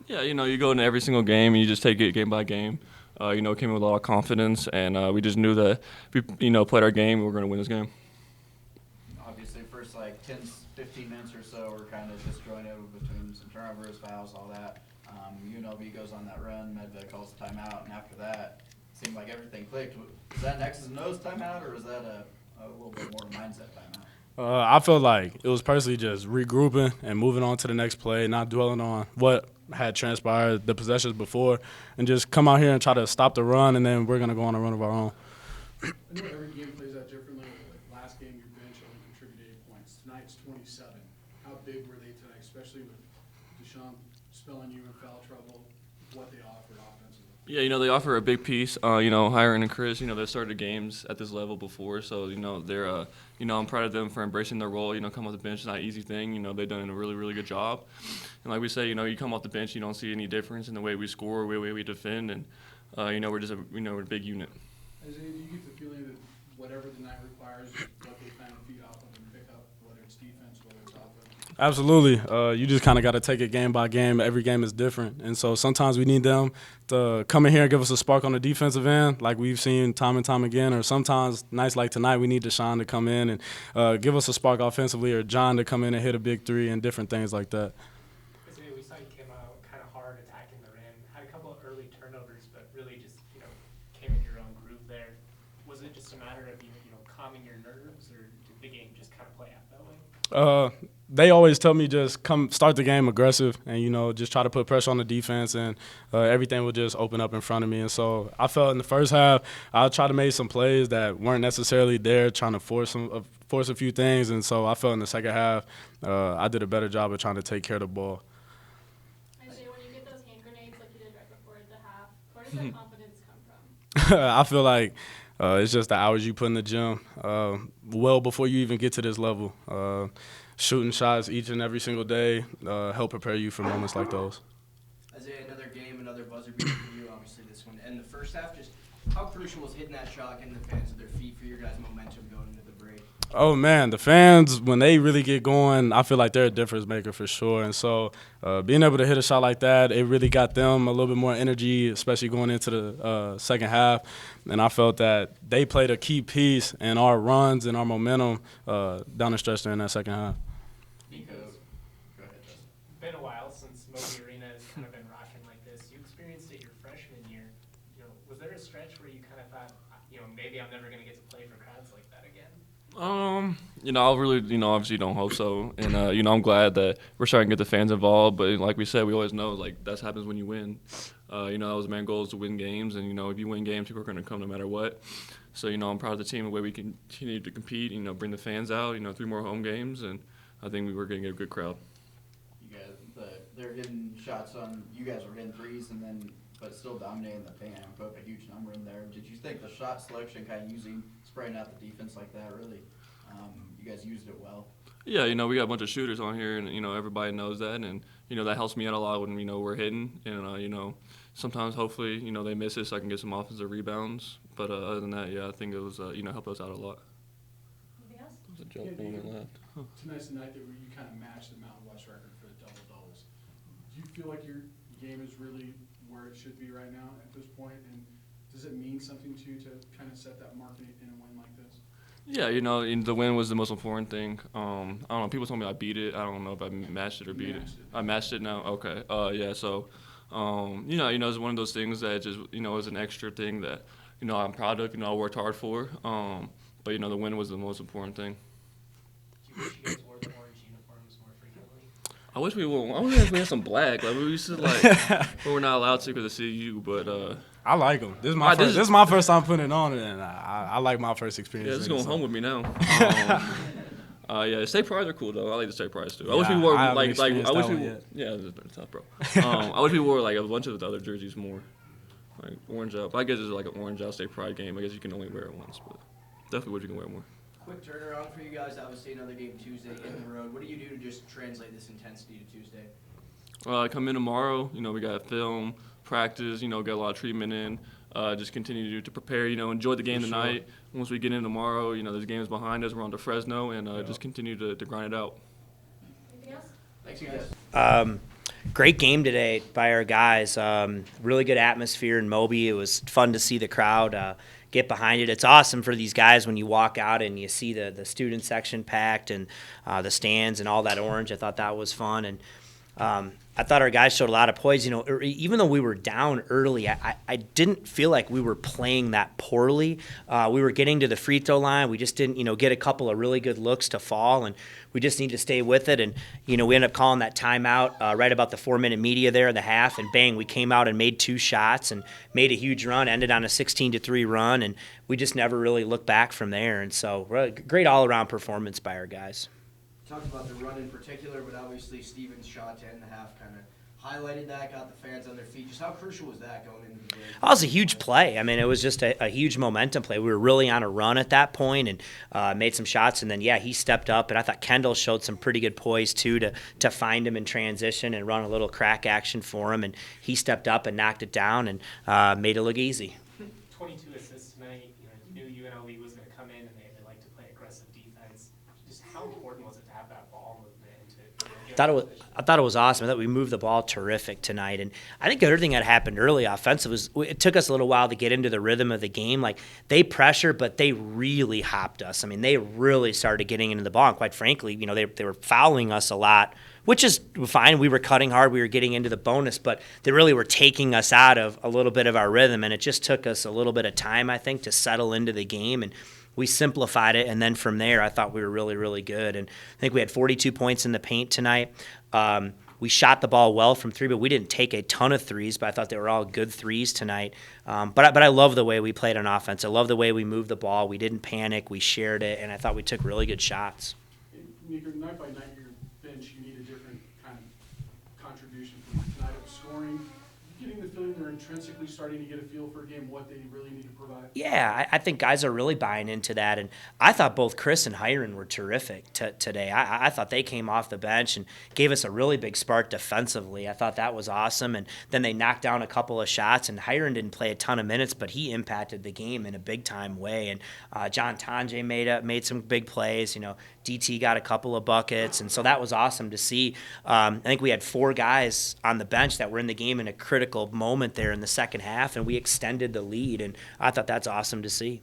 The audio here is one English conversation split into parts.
Yeah, you go into every single game and you just take it game by game. It came with a lot of confidence, and we just knew that if we, played our game, we were going to win this game. Obviously, first like 10, 15 minutes or so, we're kind of disjointed between some turnovers, fouls, all that. UNLV goes on that run, Medved calls a timeout, and after that, it seemed like everything clicked. Was that an X's and O's timeout, or was that a little bit more mindset timeout? I feel like it was personally just regrouping and moving on to the next play, not dwelling on what had transpired the possessions before, and just come out here and try to stop the run, and then we're going to go on a run of our own. I know every game plays out differently. Like last game, your bench only contributed 8 points. Tonight's 27. How big were they tonight, especially with Deshaun spelling you in foul trouble, what they offered offensively? Yeah, they offer a big piece. Hiring and Chris, they started games at this level before, so they're, I'm proud of them for embracing their role. Come off the bench is not an easy thing. They've done a really, really good job. And like we say, you come off the bench, you don't see any difference in the way we score, the way we defend, and we're just we're a big unit. Isaiah, do you get the feeling that whatever the night requires, what they kind of feed off of and pick up, whether it's defense, whether it's offense? Absolutely. You just kind of got to take it game by game. Every game is different. And so sometimes we need them to come in here and give us a spark on the defensive end, like we've seen time and time again. Or sometimes nights like tonight, we need Deshaun to come in and give us a spark offensively, or John to come in and hit a big three and different things like that. We saw you came out kind of hard attacking the rim, had a couple of early turnovers, but really just, came in your own groove there. Was it just a matter of, calming your nerves, or did the game just kind of play out that way? They always tell me just come start the game aggressive and, just try to put pressure on the defense, and everything will just open up in front of me. And so I felt in the first half I tried to make some plays that weren't necessarily there, trying to force a few things. And so I felt in the second half I did a better job of trying to take care of the ball. Isaiah, when you get those hand grenades like you did right before the half, where does that confidence come from? I feel like it's just the hours you put in the gym well before you even get to this level. Shooting shots each and every single day help prepare you for moments like those. Isaiah, another game, another buzzer beater for you, obviously this one. And the first half, just how crucial was hitting that shot, getting the fans at their feet for your guys' momentum going into the break? Oh, man, the fans, when they really get going, I feel like they're a difference maker for sure. And so being able to hit a shot like that, it really got them a little bit more energy, especially going into the second half. And I felt that they played a key piece in our runs and our momentum down the stretch during that second half. Nico, go ahead, Justin. Been a while since Moby Arena has kind of been rocking like this. You experienced it your freshman year. Was there a stretch where you kind of thought, maybe I'm never going to get to play for crowds like that again? I really, obviously don't hope so. And, I'm glad that we're starting to get the fans involved. But like we said, we always know, like, that happens when you win. That was the main goal, is to win games. And, if you win games, people are going to come no matter what. So, I'm proud of the team, the way we continue to compete, bring the fans out, 3 more home games. And I think we're going to get a good crowd. You guys, they're hitting shots on, you guys were hitting threes but still dominating the paint and put up a huge number in there. Did you think the shot selection, kind of spraying out the defense like that, really, you guys used it well? Yeah, we got a bunch of shooters on here, and, everybody knows that. And, that helps me out a lot when, we're hitting. And, sometimes, hopefully, they miss it so I can get some offensive rebounds. But other than that, yeah, I think it was, helped us out a lot. Anything else? There's a joke when we left. Tonight's the night that you kind of matched the Mountain West record for the double-doubles. Do you feel like your game is really where it should be right now at this point? And does it mean something to you to kind of set that mark in a win like this? Yeah, the win was the most important thing. I don't know. People told me I beat it. I don't know if I matched it or beat it. I matched it now. Okay. Yeah. So, it's one of those things that just, is an extra thing that, I'm proud of. I worked hard for. But the win was the most important thing. Do you wish you guys wore the orange uniforms more frequently? I wish we had some black. Like, we used to, but we're not allowed to because of CU. But I like them. This is my first time putting it on, and I like my first experience. Yeah, it's going home with me now. Yeah, state prides are cool though. I like the state prides too. Yeah, I wish we wore I wish we yeah, it's tough, bro. I wish we wore like a bunch of the other jerseys more, like orange out. But I guess it's like an orange out state pride game. I guess you can only wear it once, but definitely wish you can wear it more. Quick turnaround for you guys. Obviously, another game Tuesday in the road. What do you do to just translate this intensity to Tuesday? Come in tomorrow. We got film, practice. Get a lot of treatment in. Just continue to prepare. Enjoy the game tonight. Once we get in tomorrow, this game is behind us. We're on to Fresno, and just continue to grind it out. Anything else? Thanks, you guys. Great game today by our guys. Really good atmosphere in Moby. It was fun to see the crowd get behind it. It's awesome for these guys when you walk out and you see the student section packed and the stands and all that orange. I thought that was fun. And I thought our guys showed a lot of poise. Even though we were down early, I didn't feel like we were playing that poorly. We were getting to the free throw line. We just didn't, get a couple of really good looks to fall, and we just need to stay with it. And, we ended up calling that timeout right about the 4-minute media there in the half, and bang, we came out and made 2 shots and made a huge run, ended on a 16-3 run, and we just never really looked back from there. And so great all-around performance by our guys. Talked about the run in particular, but obviously Stevens' shot to end the half kind of highlighted that, got the fans on their feet. Just how crucial was that going into the break? That was a huge play. I mean, it was just a huge momentum play. We were really on a run at that point and made some shots. And then, he stepped up. And I thought Kendall showed some pretty good poise, too, to find him in transition and run a little crack action for him. And he stepped up and knocked it down and made it look easy. 22 assists tonight. You knew UNLV was going to come in and they like to play aggressive defense. Just how important was it to have that ball movement? I thought it was awesome. I thought we moved the ball terrific tonight. And I think the other thing that happened early offensive was it took us a little while to get into the rhythm of the game. Like, they pressure, but they really hopped us. I mean, they really started getting into the ball. And quite frankly, they were fouling us a lot, which is fine. We were cutting hard. We were getting into the bonus, but they really were taking us out of a little bit of our rhythm. And it just took us a little bit of time, I think, to settle into the game. And we simplified it, and then from there, I thought we were really, really good. And I think we had 42 points in the paint tonight. We shot the ball well from 3, but we didn't take a ton of threes, but I thought they were all good threes tonight. But I love the way we played on offense. I love the way we moved the ball. We didn't panic. We shared it, and I thought we took really good shots. Nico, night by night, your bench, you need a different kind of contribution from tonight of scoring. Getting the feeling they're intrinsically starting to get a feel for a game, what they really need to provide? Yeah, I think guys are really buying into that. And I thought both Chris and Hiron were terrific today. I thought they came off the bench and gave us a really big spark defensively. I thought that was awesome. And then they knocked down a couple of shots. And Hiron didn't play a ton of minutes, but he impacted the game in a big-time way. And John Tanjay made some big plays. DT got a couple of buckets. And so that was awesome to see. I think we had 4 guys on the bench that were in the game in a critical moment there in the second half, and we extended the lead, and I thought that's awesome to see.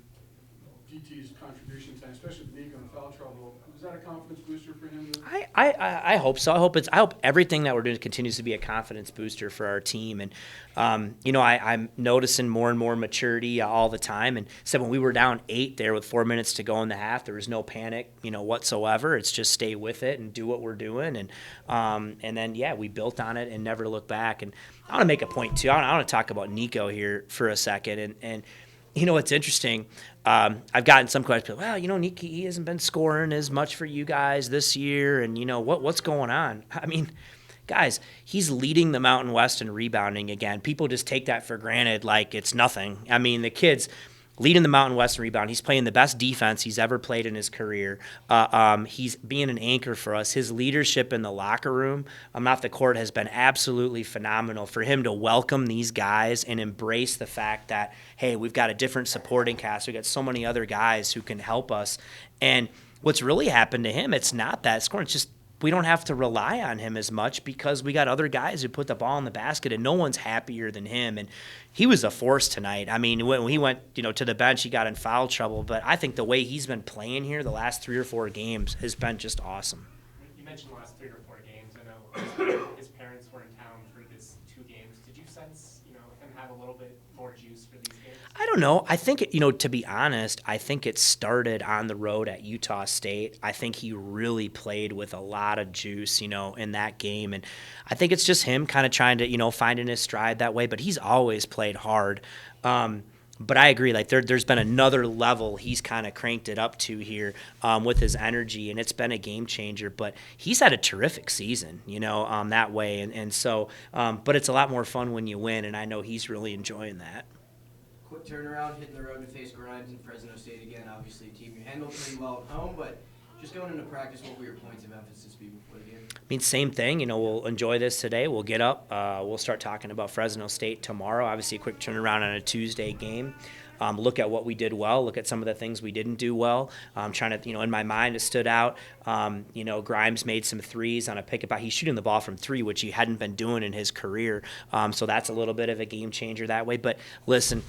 DT's contribution time, especially with Nico in foul trouble, was that a confidence booster for him? I hope so. I hope everything that we're doing continues to be a confidence booster for our team. And I'm noticing more and more maturity all the time. And so when we were down 8 there with 4 minutes to go in the half, there was no panic, whatsoever. It's just stay with it and do what we're doing. And then we built on it and never look back. And I want to make a point too. I want to talk about Nico here for a second. And it's interesting. I've gotten some questions. Well, Nico, he hasn't been scoring as much for you guys this year, and what's going on? I mean, guys, he's leading the Mountain West in rebounding again. People just take that for granted like it's nothing. I mean, the kid's leading the Mountain West in rebound. He's playing the best defense he's ever played in his career. He's being an anchor for us. His leadership in the locker room, off the court, has been absolutely phenomenal. For him to welcome these guys and embrace the fact that, hey, we've got a different supporting cast. We've got so many other guys who can help us. And what's really happened to him, it's not that scoring. It's just we don't have to rely on him as much because we got other guys who put the ball in the basket, and no one's happier than him. And he was a force tonight. I mean, when he went, to the bench, he got in foul trouble. But I think the way he's been playing here the last 3 or 4 games has been just awesome. You mentioned the last 3 or 4 games. I know his parents were in town for this 2 games. Did you sense, him have a little bit more juice for these games? I don't know. I think, to be honest, I think it started on the road at Utah State. I think he really played with a lot of juice, in that game. And I think it's just him kind of trying to, finding his stride that way. But he's always played hard. But I agree, like there's been another level he's kind of cranked it up to here with his energy, and it's been a game changer. But he's had a terrific season, that way. And so, but it's a lot more fun when you win, and I know he's really enjoying that. Quick turnaround, hitting the road to face Grimes and Fresno State again. Obviously, a team you handled pretty well at home, but just going into practice, what will your points of emphasis be before the game? I mean, same thing. We'll enjoy this today. We'll get up. We'll start talking about Fresno State tomorrow. Obviously, a quick turnaround on a Tuesday game. look at what we did well, look at some of the things we didn't do well. Trying to, in my mind, it stood out. Grimes made some threes on a pick and pop. He's shooting the ball from three, which he hadn't been doing in his career. So that's a little bit of a game changer that way. But listen,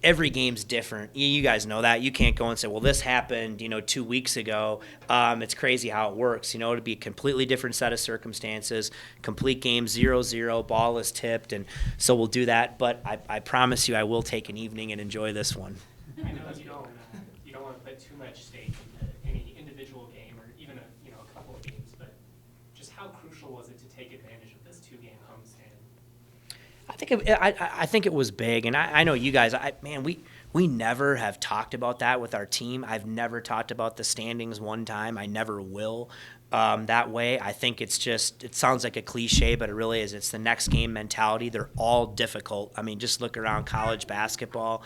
every game's different. You guys know that. You can't go and say, well, this happened, 2 weeks ago. It's crazy how it works. It'd be a completely different set of circumstances, complete game 0-0, ball is tipped, and so we'll do that. But I promise you I will take an evening and enjoy this one. I know you don't want to put too much stake into any individual game or even a couple of games, but just how crucial was it to take advantage of this 2-game homestand? I think it was big, and I know you guys. We never have talked about that with our team. I've never talked about the standings one time. I never will. That way, I think it sounds like a cliche, but it really is. It's the next game mentality. They're all difficult. I mean, just look around college basketball,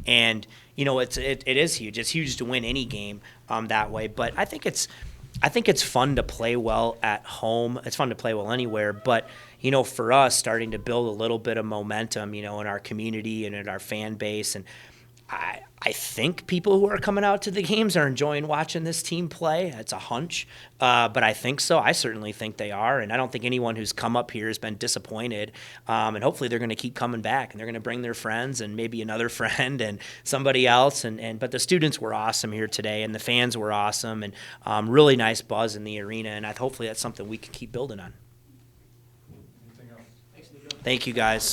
and it is huge. It's huge to win any game that way. But I think it's fun to play well at home. It's fun to play well anywhere, but for us, starting to build a little bit of momentum, in our community and in our fan base, and I think people who are coming out to the games are enjoying watching this team play. It's a hunch, but I think so. I certainly think they are, and I don't think anyone who's come up here has been disappointed. And hopefully they're going to keep coming back, and they're going to bring their friends and maybe another friend and somebody else. But the students were awesome here today, and the fans were awesome, and really nice buzz in the arena. And hopefully that's something we can keep building on. Anything else? Thank you, guys.